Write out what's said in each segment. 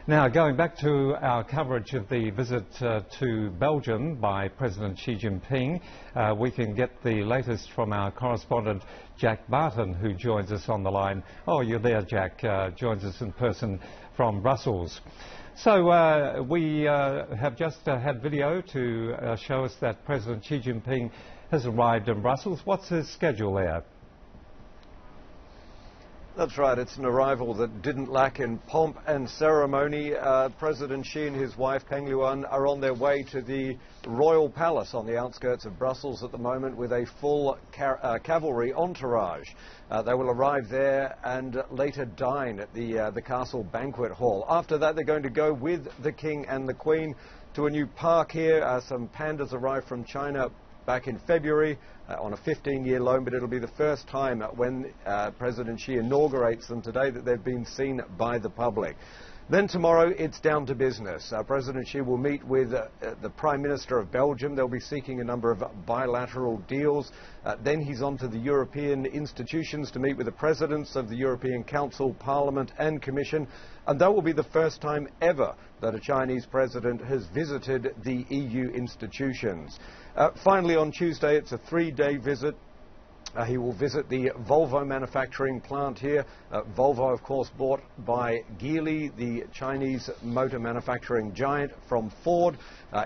Now, going back to our coverage of the visit to Belgium by President Xi Jinping, we can get the latest from our correspondent Jack Barton, who joins us on the line. Oh, you're there, Jack, joins us in person from Brussels. So we have just had video to show us that President Xi Jinping has arrived in Brussels. What's his schedule there? That's right, it's an arrival that didn't lack in pomp and ceremony. President Xi and his wife Peng Liyuan are on their way to the Royal Palace on the outskirts of Brussels at the moment with a full cavalry entourage. They will arrive there and later dine at the castle banquet hall. After that, they're going to go with the King and the Queen to a new park here. Some pandas arrived from China back in February on a 15-year loan, but it'll be the first time when President Xi inaugurates them today that they've been seen by the public. Then tomorrow it's down to business. President Xi will meet with the Prime Minister of Belgium. They'll be seeking a number of bilateral deals. Then he's on to the European institutions to meet with the presidents of the European Council, Parliament and Commission. And that will be the first time ever that a Chinese president has visited the EU institutions. Finally, on Tuesday, it's a 3-day visit. He will visit the Volvo manufacturing plant here. Volvo, of course, bought by Geely, the Chinese motor manufacturing giant, from Ford.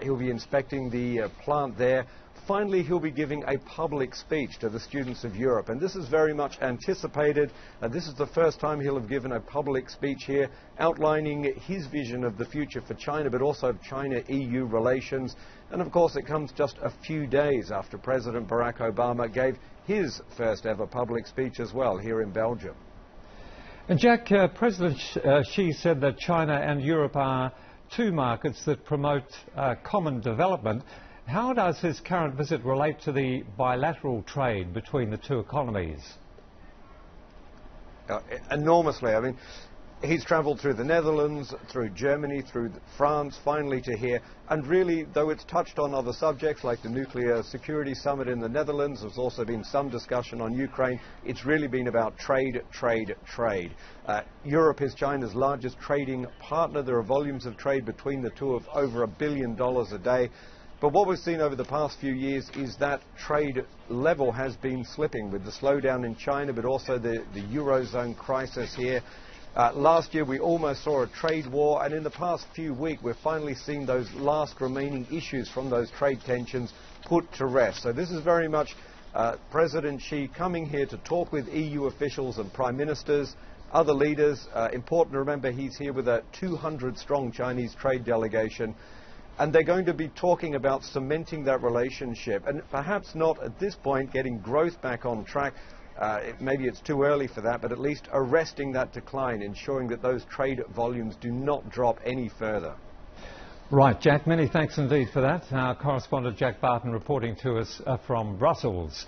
He'll be inspecting the plant there. Finally, he'll be giving a public speech to the students of Europe, and this is very much anticipated. This is the first time he'll have given a public speech here outlining his vision of the future for China, but also of China-EU relations. And of course, it comes just a few days after President Barack Obama gave his first ever public speech as well here in Belgium. And Jack, President Xi said that China and Europe are two markets that promote common development. How does his current visit relate to the bilateral trade between the two economies? Enormously. I mean, he's travelled through the Netherlands, through Germany, through France, finally to here. And really, though it's touched on other subjects like the Nuclear Security Summit in the Netherlands, there's also been some discussion on Ukraine. It's really been about trade, trade, trade. Europe is China's largest trading partner. There are volumes of trade between the two of over $1 billion a day. But what we've seen over the past few years is that trade level has been slipping with the slowdown in China, but also the Eurozone crisis here. Last year we almost saw a trade war, and in the past few weeks we've finally seen those last remaining issues from those trade tensions put to rest. So this is very much President Xi coming here to talk with EU officials and prime ministers, other leaders. Important to remember he's here with a 200-strong Chinese trade delegation. And they're going to be talking about cementing that relationship and perhaps not at this point getting growth back on track. Maybe it's too early for that, but at least arresting that decline, ensuring that those trade volumes do not drop any further. Right, Jack, many thanks indeed for that. Our correspondent Jack Barton reporting to us from Brussels.